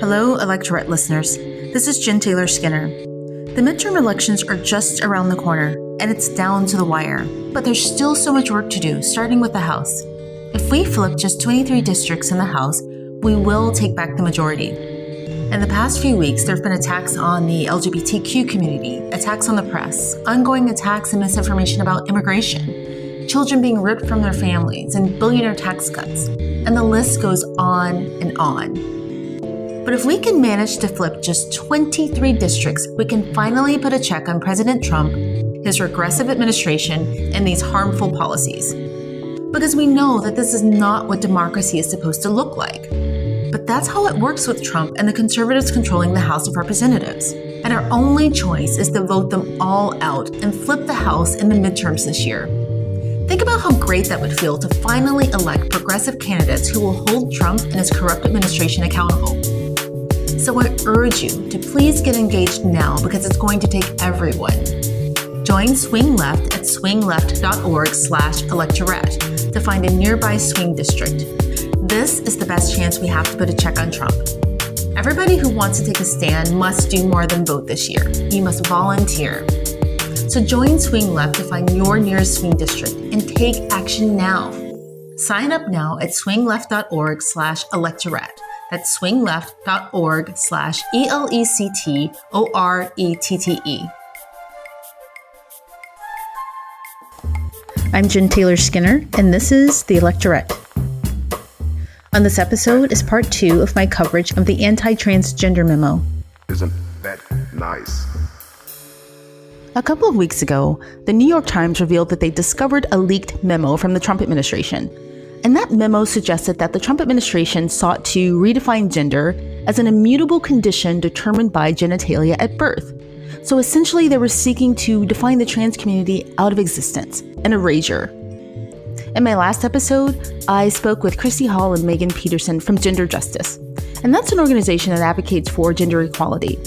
Hello, Electorette listeners. This is Jen Taylor Skinner. The midterm elections are just around the corner, and it's down to the wire. But there's still so much work to do, starting with the House. If we flip just 23 districts in the House, we will take back the majority. In the past few weeks, there have been attacks on the LGBTQ community, attacks on the press, ongoing attacks and misinformation about immigration, children being ripped from their families, and billionaire tax cuts. And the list goes on and on. But if we can manage to flip just 23 districts, we can finally put a check on President Trump, his regressive administration, and these harmful policies. Because we know that this is not what democracy is supposed to look like. But that's how it works with Trump and the conservatives controlling the House of Representatives. And our only choice is to vote them all out and flip the House in the midterms this year. Think about how great that would feel to finally elect progressive candidates who will hold Trump and his corrupt administration accountable. So I urge you to please get engaged now because it's going to take everyone. Join Swing Left at swingleft.org/electorette to find a nearby swing district. This is the best chance we have to put a check on Trump. Everybody who wants to take a stand must do more than vote this year. You must volunteer. So join Swing Left to find your nearest swing district and take action now. Sign up now at swingleft.org/electorette. That's swingleft.org/electorette. I'm Jen Taylor Skinner, and this is the Electorette. On this episode is part 2 of my coverage of the Anti-Transgender Memo. Isn't that nice? A couple of weeks ago, the New York Times revealed that they discovered a leaked memo from the Trump administration. And that memo suggested that the Trump administration sought to redefine gender as an immutable condition determined by genitalia at birth. So essentially, they were seeking to define the trans community out of existence, an erasure. In my last episode, I spoke with Christy Hall and Megan Peterson from Gender Justice, and that's an organization that advocates for gender equality.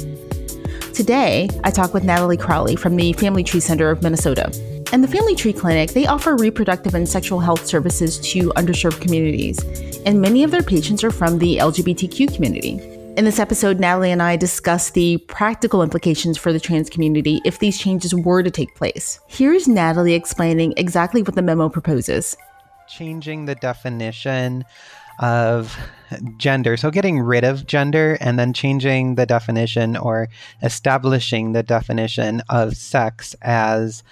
Today, I talk with Nathalie Crowley from the Family Tree Center of Minnesota. And the Family Tree Clinic, they offer reproductive and sexual health services to underserved communities, and many of their patients are from the LGBTQ community. In this episode, Nathalie and I discuss the practical implications for the trans community if these changes were to take place. Here's Nathalie explaining exactly what the memo proposes. Changing the definition of gender. So getting rid of gender and then changing the definition or establishing the definition of sex as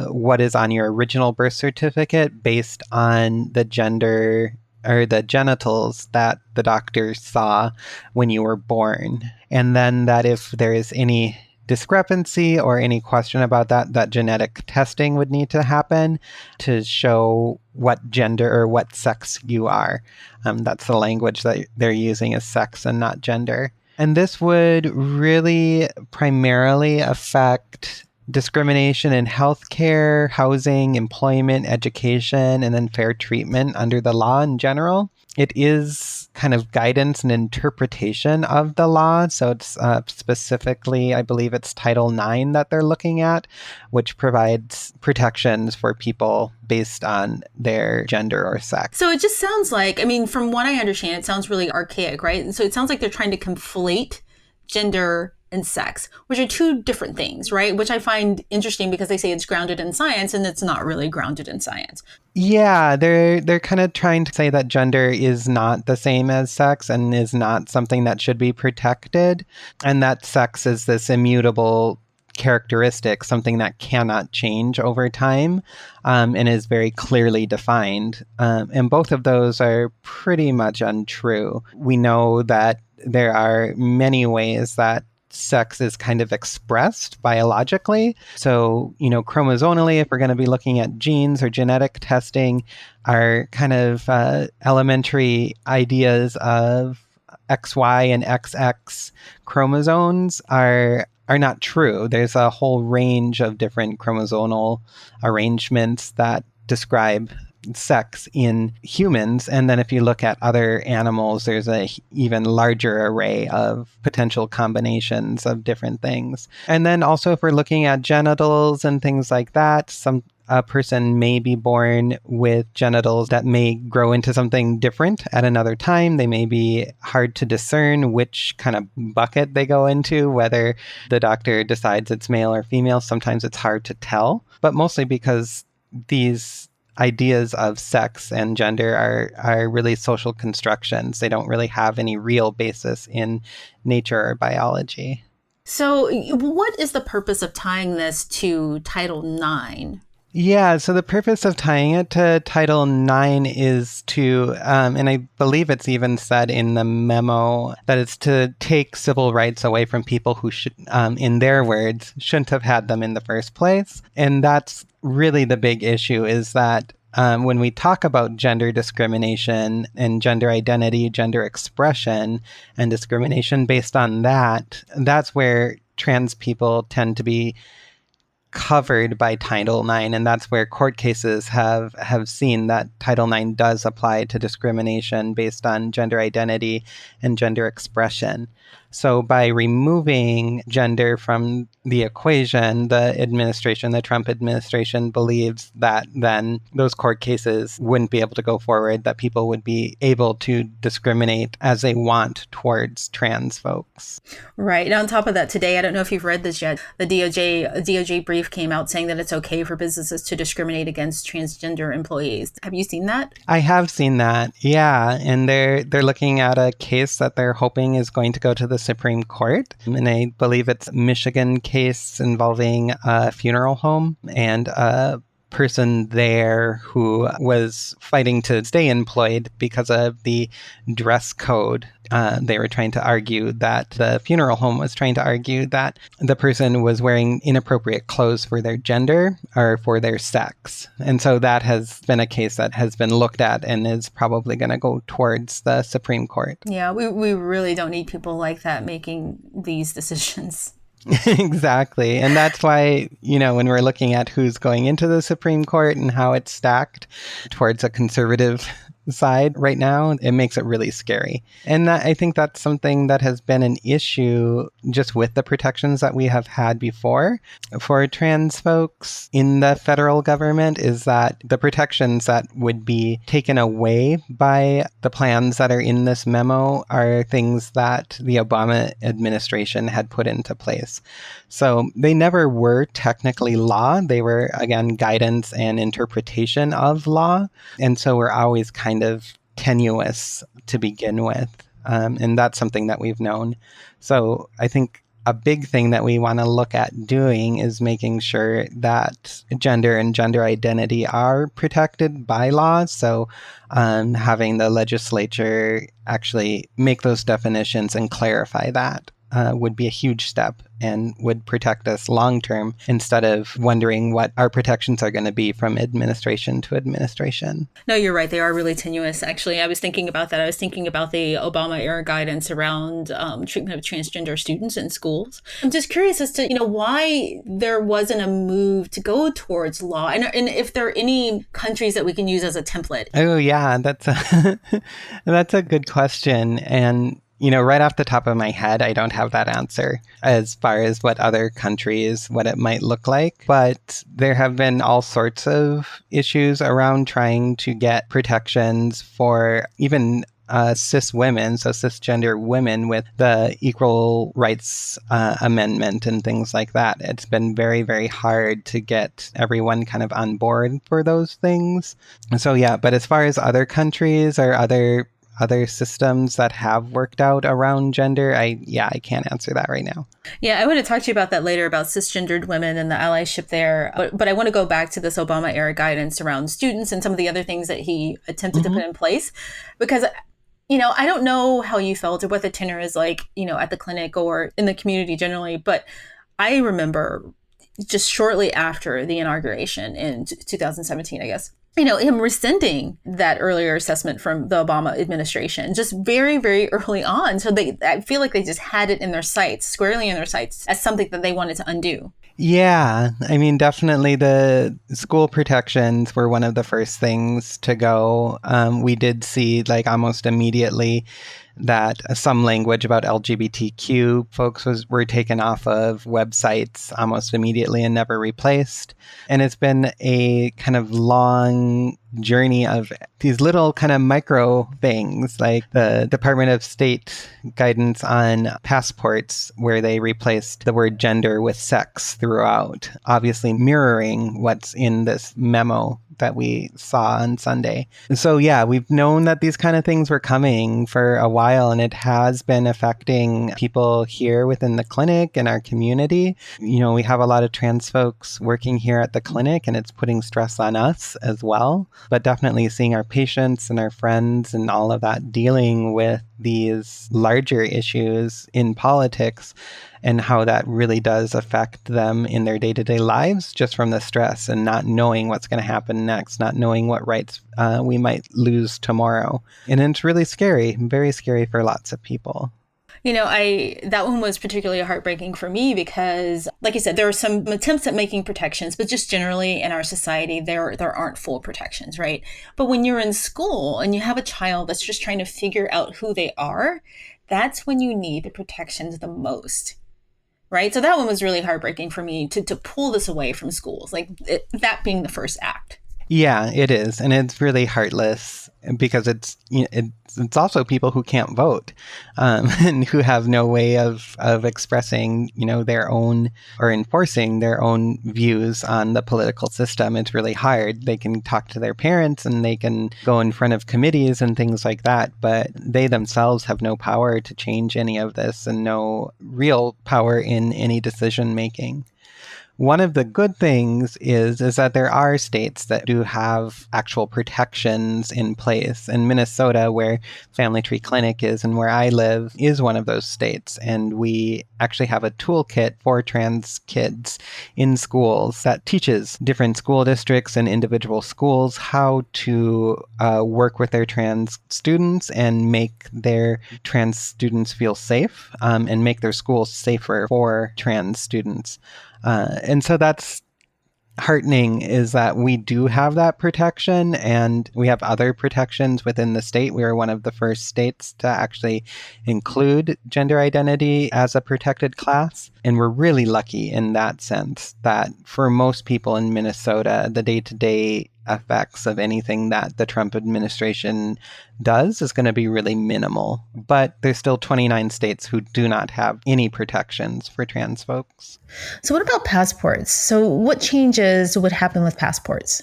what is on your original birth certificate based on the gender or the genitals that the doctor saw when you were born. And then that if there is any discrepancy or any question about that, that genetic testing would need to happen to show what gender or what sex you are. That's the language that they're using, is sex and not gender. And this would really primarily affect discrimination in healthcare, housing, employment, education, and then fair treatment under the law in general. It is kind of guidance and interpretation of the law. So it's specifically, I believe it's Title IX that they're looking at, which provides protections for people based on their gender or sex. So it just sounds like, from what I understand, it sounds really archaic, right? And so it sounds like they're trying to conflate gender and sex, which are two different things, right? Which I find interesting because they say it's grounded in science and it's not really grounded in science. Yeah, they're kind of trying to say that gender is not the same as sex and is not something that should be protected, and that sex is this immutable characteristic, something that cannot change over time, and is very clearly defined. And both of those are pretty much untrue. We know that there are many ways that sex is kind of expressed biologically. So, chromosomally, if we're going to be looking at genes or genetic testing, our kind of elementary ideas of XY and XX chromosomes are not true. There's a whole range of different chromosomal arrangements that describe sex in humans. And then if you look at other animals, there's a even larger array of potential combinations of different things. And then also if we're looking at genitals and things like that, some a person may be born with genitals that may grow into something different at another time. They may be hard to discern which kind of bucket they go into, whether the doctor decides it's male or female. Sometimes it's hard to tell, but mostly because these ideas of sex and gender are really social constructions. They don't really have any real basis in nature or biology. So what is the purpose of tying this to Title IX? Yeah, so the purpose of tying it to Title IX is to, and I believe it's even said in the memo, that it's to take civil rights away from people who should, in their words, shouldn't have had them in the first place. And that's really the big issue, is that when we talk about gender discrimination and gender identity, gender expression, and discrimination based on that, that's where trans people tend to be covered by Title IX, and that's where court cases have seen that Title IX does apply to discrimination based on gender identity and gender expression. So by removing gender from the equation, the Trump administration believes that then those court cases wouldn't be able to go forward, that people would be able to discriminate as they want towards trans folks. Right. And on top of that, today, I don't know if you've read this yet, the DOJ brief came out saying that it's okay for businesses to discriminate against transgender employees. Have you seen that? I have seen that, yeah. And they're looking at a case that they're hoping is going to go to the Supreme Court. And I believe it's a Michigan case involving a funeral home and a person there who was fighting to stay employed because of the dress code. They were trying to argue that the funeral home was trying to argue that the person was wearing inappropriate clothes for their gender or for their sex. And so that has been a case that has been looked at and is probably going to go towards the Supreme Court. Yeah, we really don't need people like that making these decisions. Exactly. And that's why, when we're looking at who's going into the Supreme Court and how it's stacked towards a conservative side right now, it makes it really scary. And I think that's something that has been an issue just with the protections that we have had before for trans folks in the federal government, is that the protections that would be taken away by the plans that are in this memo are things that the Obama administration had put into place. So they never were technically law. They were, again, guidance and interpretation of law. And so we're always kind of tenuous to begin with. And that's something that we've known. So I think a big thing that we want to look at doing is making sure that gender and gender identity are protected by law. So having the legislature actually make those definitions and clarify that would be a huge step and would protect us long term, instead of wondering what our protections are going to be from administration to administration. No, you're right. They are really tenuous. Actually, I was thinking about that. I was thinking about the Obama era guidance around treatment of transgender students in schools. I'm just curious as to, why there wasn't a move to go towards law, and if there are any countries that we can use as a template. Oh, yeah, that's a good question. And right off the top of my head, I don't have that answer as far as what other countries, what it might look like. But there have been all sorts of issues around trying to get protections for even cis women, so cisgender women, with the Equal Rights Amendment and things like that. It's been very, very hard to get everyone kind of on board for those things. So yeah, but as far as other countries or other systems that have worked out around gender, I can't answer that right now. Yeah, I want to talk to you about that later, about cisgendered women and the allyship there. But I want to go back to this Obama era guidance around students and some of the other things that he attempted to put in place. Because, I don't know how you felt or what the tenor is like, at the clinic or in the community generally. But I remember just shortly after the inauguration in 2017, I guess, him rescinding that earlier assessment from the Obama administration, just very, very early on. So I feel like they just had it in their sights, squarely in their sights, as something that they wanted to undo. Yeah, I mean, definitely the school protections were one of the first things to go. We did see, almost immediately, that some language about LGBTQ folks were taken off of websites almost immediately and never replaced. And it's been a kind of long journey of these little kind of micro things, like the Department of State guidance on passports, where they replaced the word gender with sex throughout, obviously mirroring what's in this memo that we saw on Sunday. So yeah, we've known that these kind of things were coming for a while, and it has been affecting people here within the clinic and our community. You know, we have a lot of trans folks working here at the clinic, and it's putting stress on us as well. But definitely seeing our patients and our friends and all of that dealing with these larger issues in politics and how that really does affect them in their day-to-day lives, just from the stress and not knowing what's going to happen next, not knowing what rights we might lose tomorrow. And it's really scary, very scary for lots of people. You know, that one was particularly heartbreaking for me because, like I said, there are some attempts at making protections, but just generally in our society, there aren't full protections, right? But when you're in school and you have a child that's just trying to figure out who they are, that's when you need the protections the most, right? So that one was really heartbreaking for me to pull this away from schools, like that being the first act. Yeah, it is. And it's really heartless because it's also people who can't vote and who have no way of expressing, their own or enforcing their own views on the political system. It's really hard. They can talk to their parents and they can go in front of committees and things like that, but they themselves have no power to change any of this and no real power in any decision making. One of the good things is that there are states that do have actual protections in place. And Minnesota, where Family Tree Clinic is and where I live, is one of those states. And we actually have a toolkit for trans kids in schools that teaches different school districts and individual schools how to work with their trans students and make their trans students feel safe and make their schools safer for trans students. And so that's heartening, is that we do have that protection, and we have other protections within the state. We were one of the first states to actually include gender identity as a protected class. And we're really lucky in that sense that for most people in Minnesota, the day-to-day effects of anything that the Trump administration does is going to be really minimal. But there's still 29 states who do not have any protections for trans folks. So what about passports? So what changes would happen with passports?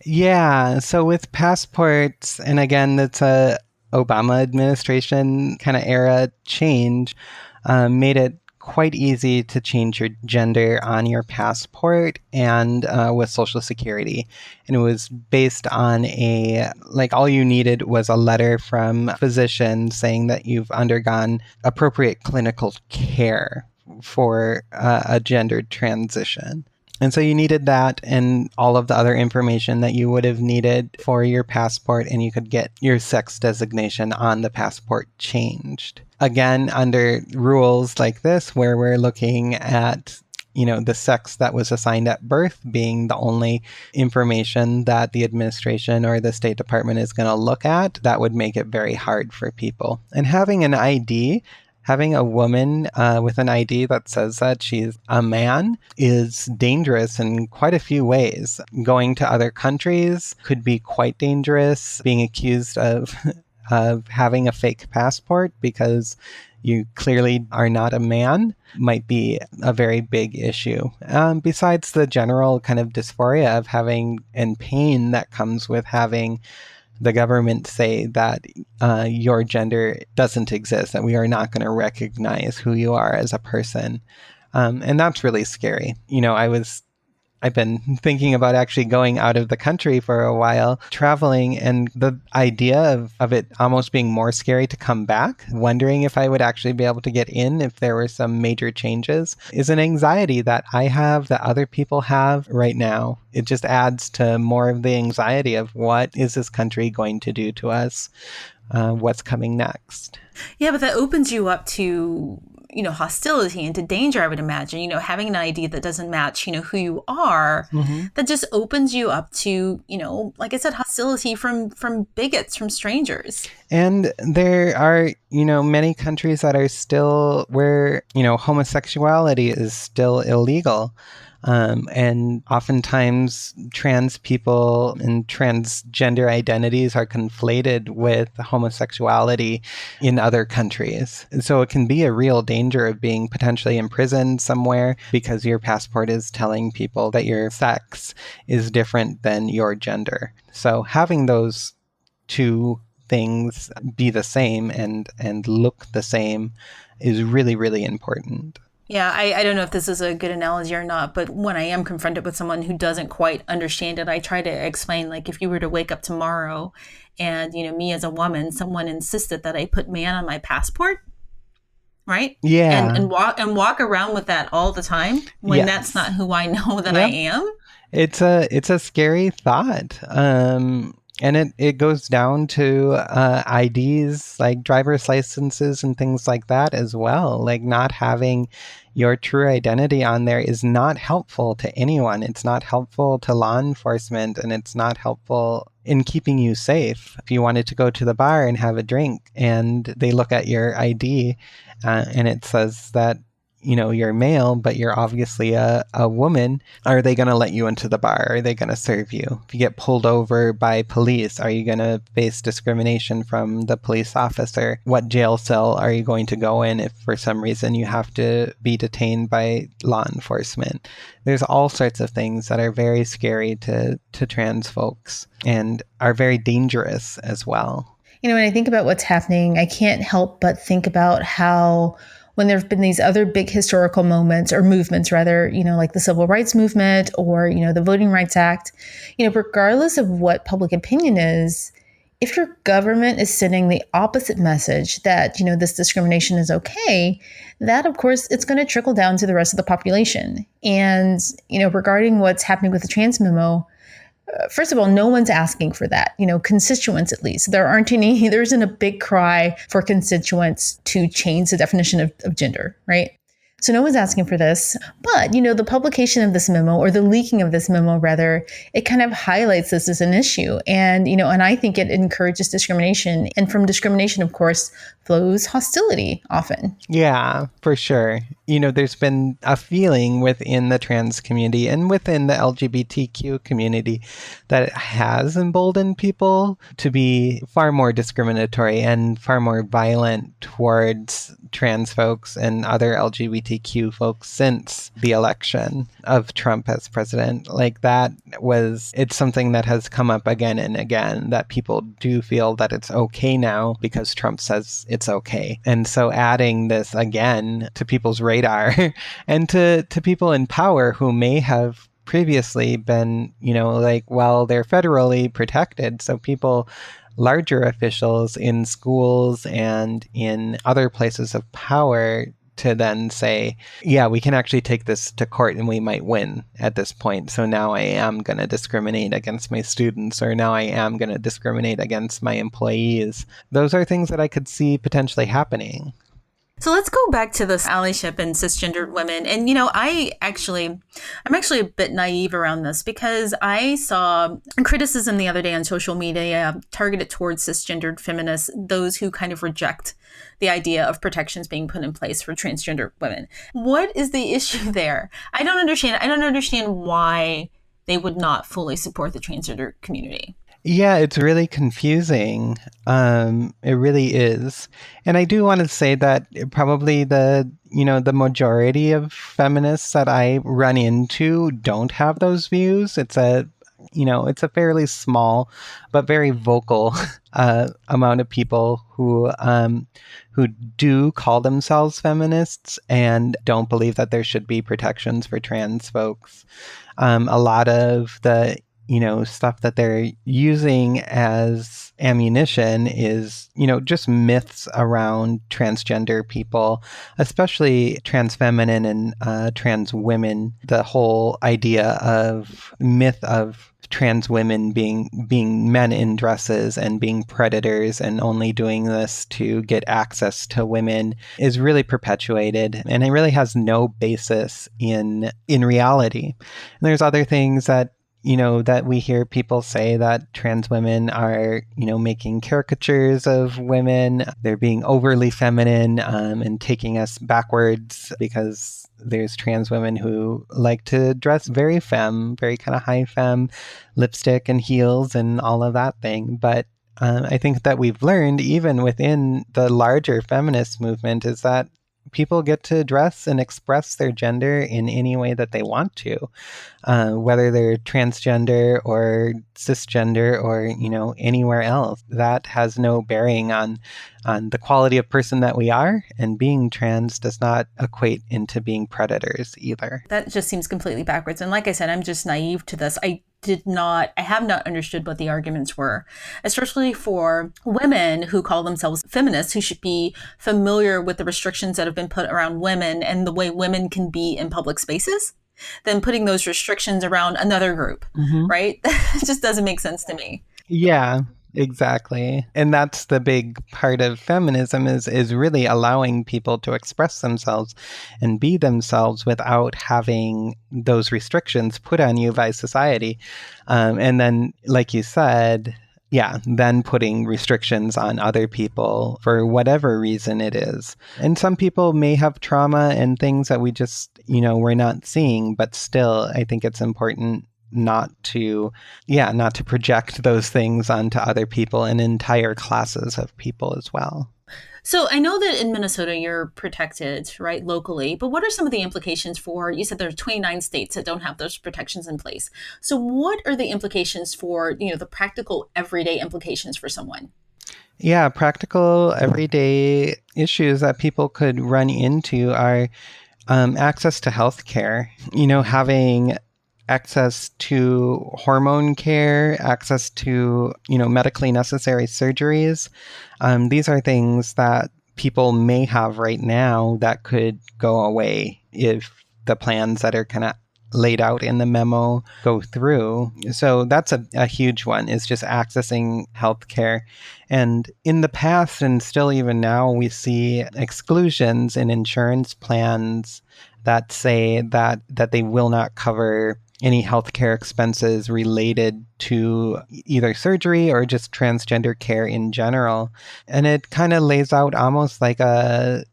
Yeah, so with passports, and again, that's a Obama administration kind of era change, made it quite easy to change your gender on your passport and with Social Security. And it was based on all you needed was a letter from a physician saying that you've undergone appropriate clinical care for a gendered transition. And so you needed that and all of the other information that you would have needed for your passport, and you could get your sex designation on the passport changed. Again, under rules like this, where we're looking at, the sex that was assigned at birth being the only information that the administration or the State Department is going to look at, that would make it very hard for people. And having an ID, having a woman with an ID that says that she's a man is dangerous in quite a few ways. Going to other countries could be quite dangerous. Being accused of having a fake passport because you clearly are not a man might be a very big issue. Besides the general kind of dysphoria of having and pain that comes with having the government say that your gender doesn't exist, that we are not going to recognize who you are as a person. And that's really scary. I've been thinking about actually going out of the country for a while, traveling, and the idea of it almost being more scary to come back, wondering if I would actually be able to get in if there were some major changes, is an anxiety that I have, that other people have right now. It just adds to more of the anxiety of what is this country going to do to us? What's coming next? Yeah, but that opens you up to hostility and to danger, I would imagine, having an ID that doesn't match, who you are, that just opens you up to, like I said, hostility from bigots, from strangers. And there are, many countries that are still where, homosexuality is still illegal. And oftentimes trans people and transgender identities are conflated with homosexuality in other countries. And so it can be a real danger of being potentially imprisoned somewhere because your passport is telling people that your sex is different than your gender. So having those two things be the same and look the same is really, really important. Yeah, I don't know if this is a good analogy or not, but when I am confronted with someone who doesn't quite understand it, I try to explain, like, if you were to wake up tomorrow and, me as a woman, someone insisted that I put man on my passport, right? Yeah. And walk around with that all the time when that's not who I know that I am. It's a scary thought. And it goes down to IDs, like driver's licenses and things like that as well. Like not having your true identity on there is not helpful to anyone. It's not helpful to law enforcement, and it's not helpful in keeping you safe. If you wanted to go to the bar and have a drink and they look at your ID and it says that you're male, but you're obviously a woman, are they going to let you into the bar? Are they going to serve you? If you get pulled over by police, are you going to face discrimination from the police officer? What jail cell are you going to go in if for some reason you have to be detained by law enforcement? There's all sorts of things that are very scary to trans folks and are very dangerous as well. When I think about what's happening, I can't help but think about how when there have been these other big historical moments or movements, rather, like the Civil Rights Movement or, the Voting Rights Act, regardless of what public opinion is, if your government is sending the opposite message that, this discrimination is okay, that, of course, it's going to trickle down to the rest of the population. And, regarding what's happening with the trans memo, first of all, no one's asking for that, constituents at least. There isn't a big cry for constituents to change the definition of gender, right? So no one's asking for this. But, the publication of this memo, or the leaking of this memo rather, it kind of highlights this as an issue. And, and I think it encourages discrimination. And from discrimination, of course, flows hostility often. Yeah, for sure. There's been a feeling within the trans community and within the LGBTQ community that it has emboldened people to be far more discriminatory and far more violent towards trans folks and other LGBTQ folks since the election of Trump as president. Like it's something that has come up again and again, that people do feel that it's okay now because Trump says it's okay. And so adding this again to people's radar and to people in power who may have previously been, they're federally protected. So larger officials in schools and in other places of power to then say, yeah, we can actually take this to court and we might win at this point. So now I am going to discriminate against my students, or now I am going to discriminate against my employees. Those are things that I could see potentially happening. So let's go back to this allyship and cisgendered women. And, I'm actually a bit naive around this because I saw criticism the other day on social media targeted towards cisgendered feminists, those who kind of reject the idea of protections being put in place for transgender women. What is the issue there? I don't understand why they would not fully support the transgender community. Yeah, it's really confusing. It really is. And I do want to say that probably the majority of feminists that I run into don't have those views. It's a fairly small but very vocal amount of people who do call themselves feminists and don't believe that there should be protections for trans folks. A lot of the stuff that they're using as ammunition is, just myths around transgender people, especially trans feminine and trans women. The whole idea of myth of trans women being men in dresses and being predators and only doing this to get access to women is really perpetuated, and it really has no basis in reality. And there's other things that that we hear people say that trans women are, making caricatures of women. They're being overly feminine and taking us backwards because there's trans women who like to dress very femme, very kind of high femme, lipstick and heels and all of that thing. But I think that we've learned, even within the larger feminist movement, is that people get to dress and express their gender in any way that they want to, whether they're transgender or cisgender or, anywhere else. That has no bearing on the quality of person that we are. And being trans does not equate into being predators either. That just seems completely backwards. And like I said, I'm just naive to this. I have not understood what the arguments were, especially for women who call themselves feminists, who should be familiar with the restrictions that have been put around women and the way women can be in public spaces, than putting those restrictions around another group, right? It just doesn't make sense to me. Yeah. Exactly. And that's the big part of feminism is really allowing people to express themselves and be themselves without having those restrictions put on you by society. And then, like you said, then putting restrictions on other people for whatever reason it is. And some people may have trauma and things that we just, we're not seeing, but still, I think it's important not to project those things onto other people and entire classes of people as well. So I know that in Minnesota you're protected, right, locally, but what are some of the implications for, you said there are 29 states that don't have those protections in place. So what are the implications for, the practical everyday implications for someone? Yeah, practical everyday issues that people could run into are access to health care, having access to hormone care, access to, medically necessary surgeries. These are things that people may have right now that could go away if the plans that are kind of laid out in the memo go through. So that's a huge one, is just accessing healthcare. And in the past, and still even now, we see exclusions in insurance plans that say that they will not cover any healthcare expenses related to either surgery or just transgender care in general. And it kind of lays out almost like a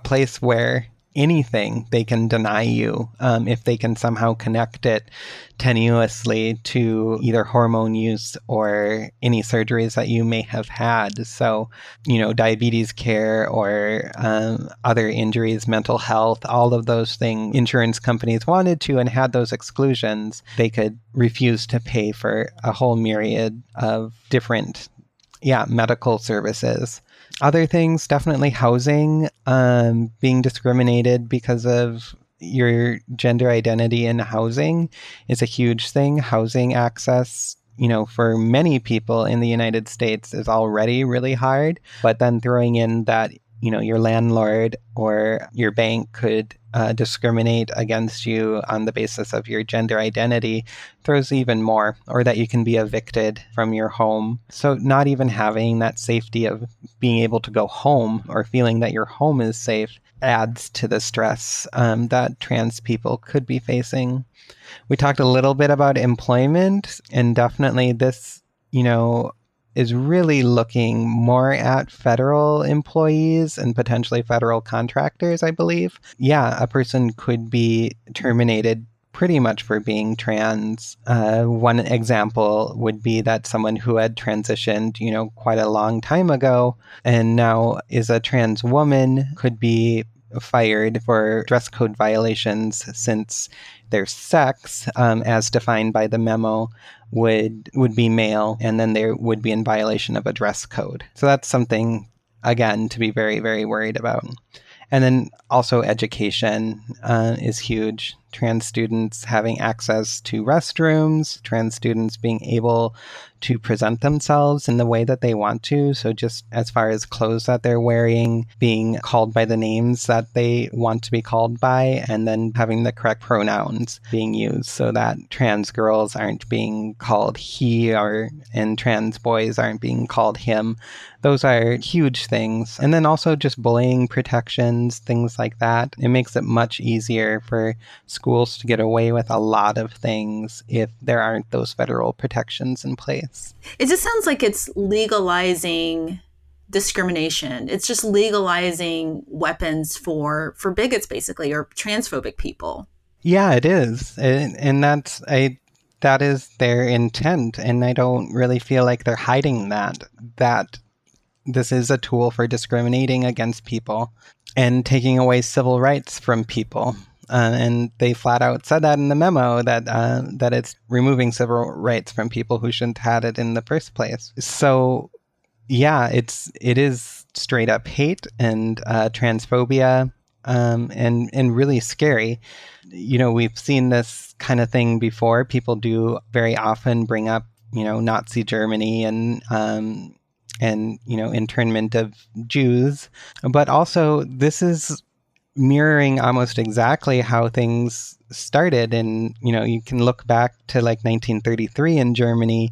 place where anything they can deny you if they can somehow connect it tenuously to either hormone use or any surgeries that you may have had. So, diabetes care or other injuries, mental health, all of those things insurance companies wanted to and had those exclusions, they could refuse to pay for a whole myriad of different medical services. Other things, definitely housing, being discriminated because of your gender identity in housing is a huge thing. Housing access, for many people in the United States is already really hard. But then throwing in that, your landlord or your bank could discriminate against you on the basis of your gender identity throws even more, or that you can be evicted from your home. So not even having that safety of being able to go home or feeling that your home is safe adds to the stress that trans people could be facing. We talked a little bit about employment, and definitely this, is really looking more at federal employees and potentially federal contractors, I believe. Yeah, a person could be terminated pretty much for being trans. One example would be that someone who had transitioned, quite a long time ago and now is a trans woman could be fired for dress code violations since their sex, as defined by the memo, would be male, and then they would be in violation of a dress code. So that's something, again, to be very, very worried about. And then also education is huge. Trans students having access to restrooms, trans students being able to present themselves in the way that they want to. So just as far as clothes that they're wearing, being called by the names that they want to be called by, and then having the correct pronouns being used so that trans girls aren't being called he and trans boys aren't being called him. Those are huge things. And then also just bullying protections, things like that. It makes it much easier for schools to get away with a lot of things if there aren't those federal protections in place. It just sounds like it's legalizing discrimination. It's just legalizing weapons for bigots, basically, or transphobic people. Yeah, it is. And that is their intent. And I don't really feel like they're hiding that this is a tool for discriminating against people and taking away civil rights from people. And they flat out said that in the memo, that it's removing civil rights from people who shouldn't have had it in the first place. So yeah, it is straight up hate and transphobia, and really scary. You know, we've seen this kind of thing before. People do very often bring up, you know, Nazi Germany and you know, internment of Jews, but also this is mirroring almost exactly how things started. And, you know, you can look back to like 1933 in Germany,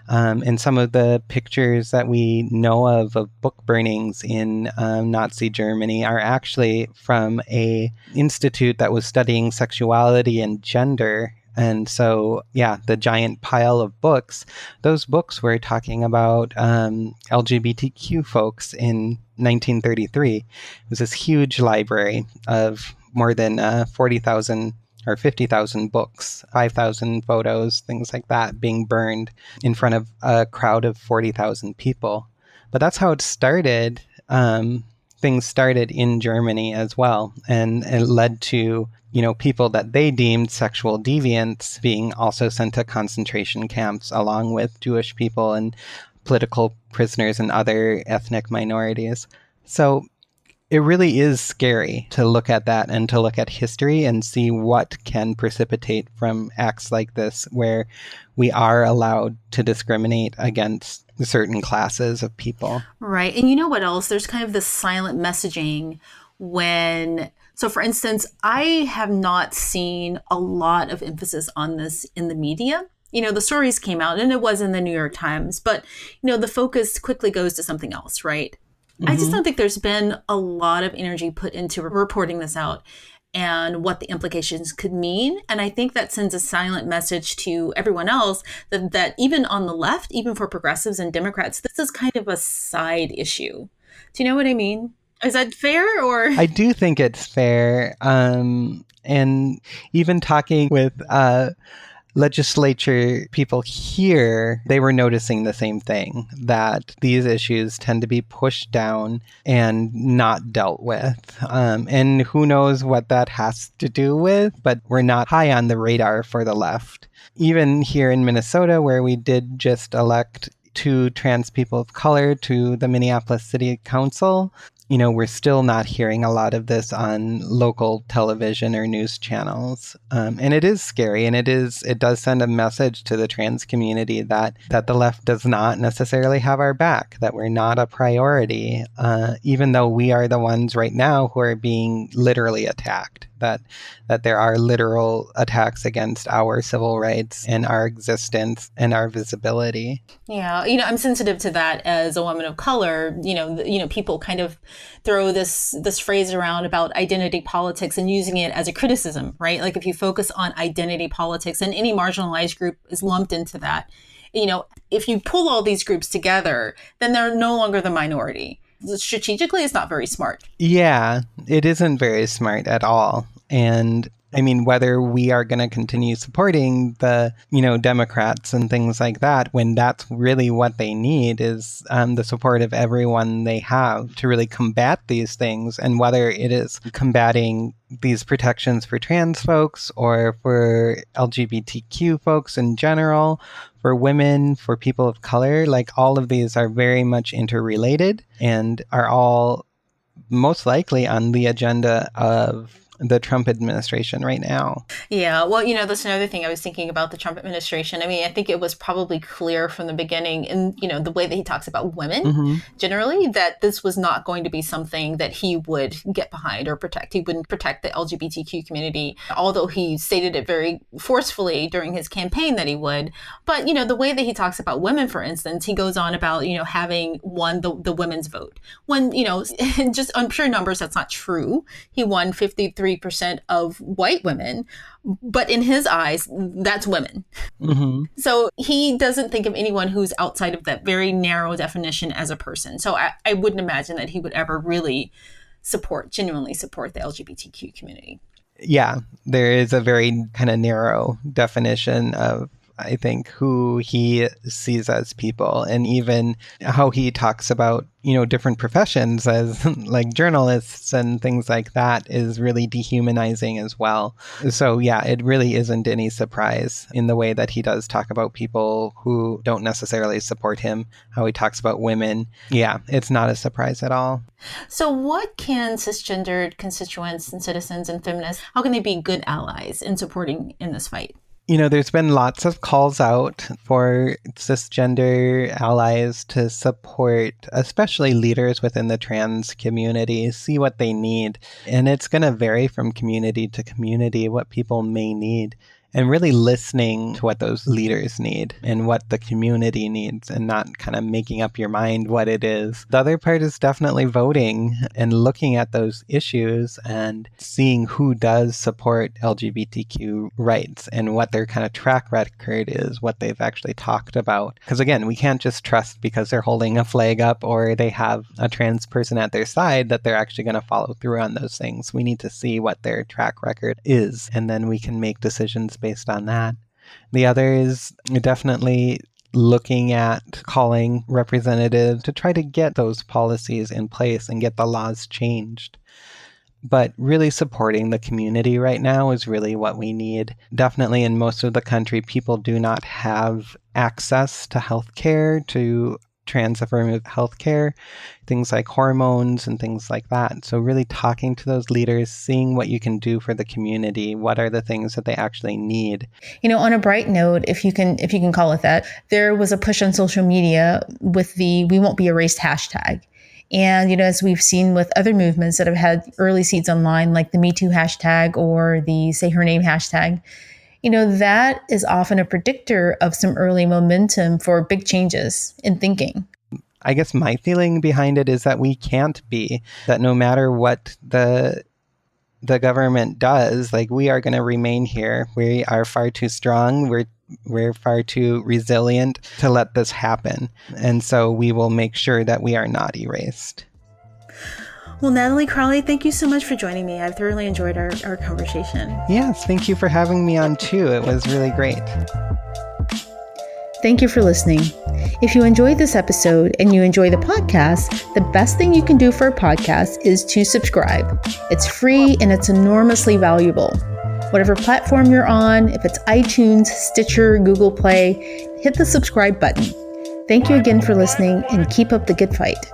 and some of the pictures that we know of book burnings in Nazi Germany are actually from a institute that was studying sexuality and gender. And so, yeah, the giant pile of books, those books were talking about LGBTQ folks in 1933. It was this huge library of more than 40,000 or 50,000 books, 5,000 photos, things like that, being burned in front of a crowd of 40,000 people. But that's how it started. Things started in Germany as well. And it led to, you know, people that they deemed sexual deviants being also sent to concentration camps along with Jewish people and political prisoners and other ethnic minorities. So it really is scary to look at that and to look at history and see what can precipitate from acts like this, where we are allowed to discriminate against certain classes of people. Right. And you know what else? There's kind of this silent messaging so for instance, I have not seen a lot of emphasis on this in the media. You know, the stories came out and it was in the New York Times, but, you know, the focus quickly goes to something else, right? I just don't think there's been a lot of energy put into reporting this out and what the implications could mean. And I think that sends a silent message to everyone else that even on the left, even for progressives and Democrats, this is kind of a side issue. Do you know what I mean? Is that fair? Or I do think it's fair. And even talking with legislature people here, they were noticing the same thing, that these issues tend to be pushed down and not dealt with. And who knows what that has to do with, but we're not high on the radar for the left. Even here in Minnesota, where we did just elect 2 trans people of color to the Minneapolis City Council, you know, we're still not hearing a lot of this on local television or news channels. And it is scary, and it does send a message to the trans community that the left does not necessarily have our back, that we're not a priority, even though we are the ones right now who are being literally attacked, that there are literal attacks against our civil rights and our existence and our visibility. Yeah, you know, I'm sensitive to that as a woman of color. You know, people kind of throw this phrase around about identity politics and using it as a criticism, right? Like if you focus on identity politics, and any marginalized group is lumped into that. You know, if you pull all these groups together, then they're no longer the minority. Strategically, it's not very smart. Yeah, it isn't very smart at all. And I mean, whether we are going to continue supporting the, you know, Democrats and things like that, when that's really what they need is the support of everyone they have to really combat these things. And whether it is combating these protections for trans folks or for LGBTQ folks in general, for women, for people of color, like all of these are very much interrelated and are all most likely on the agenda of the Trump administration right now. Yeah, well, you know, that's another thing I was thinking about the Trump administration. I mean, I think it was probably clear from the beginning in, you know, the way that he talks about women generally, that this was not going to be something that he would get behind or protect. He wouldn't protect the LGBTQ community, although he stated it very forcefully during his campaign that he would. But, you know, the way that he talks about women, for instance, he goes on about, you know, having won the women's vote. When, you know, just on pure numbers, that's not true. He won 53 93% of white women, but in his eyes, that's women. Mm-hmm. So he doesn't think of anyone who's outside of that very narrow definition as a person. So I wouldn't imagine that he would ever really genuinely support the LGBTQ community. Yeah, there is a very kind of narrow definition of, I think, who he sees as people, and even how he talks about, different professions as like journalists and things like that is really dehumanizing as well. So yeah, it really isn't any surprise in the way that he does talk about people who don't necessarily support him, how he talks about women. Yeah, it's not a surprise at all. So what can cisgendered constituents and citizens and feminists, how can they be good allies in supporting in this fight? There's been lots of calls out for cisgender allies to support, especially leaders within the trans community, see what they need. And it's going to vary from community to community what people may need. And really listening to what those leaders need and what the community needs, and not kind of making up your mind what it is. The other part is definitely voting and looking at those issues and seeing who does support LGBTQ rights and what their kind of track record is, what they've actually talked about. Because again, we can't just trust because they're holding a flag up or they have a trans person at their side that they're actually going to follow through on those things. We need to see what their track record is, and then we can make decisions based on that. The other is definitely looking at calling representatives to try to get those policies in place and get the laws changed. But really supporting the community right now is really what we need. Definitely in most of the country, people do not have access to healthcare, to trans-affirmative healthcare, things like hormones and things like that. So really talking to those leaders, seeing what you can do for the community, what are the things that they actually need. On a bright note, if you can call it that, there was a push on social media with the "We Won't Be Erased" hashtag. And, as we've seen with other movements that have had early seeds online, like the Me Too hashtag or the Say Her Name hashtag, that is often a predictor of some early momentum for big changes in thinking. I guess my feeling behind it is that we can't be, that no matter what the government does, like, we are going to remain here. We are far too strong. We're far too resilient to let this happen. And so we will make sure that we are not erased. Well, Nathalie Crowley, thank you so much for joining me. I've thoroughly enjoyed our conversation. Yes, thank you for having me on too. It was really great. Thank you for listening. If you enjoyed this episode and you enjoy the podcast, the best thing you can do for a podcast is to subscribe. It's free and it's enormously valuable. Whatever platform you're on, if it's iTunes, Stitcher, Google Play, hit the subscribe button. Thank you again for listening, and keep up the good fight.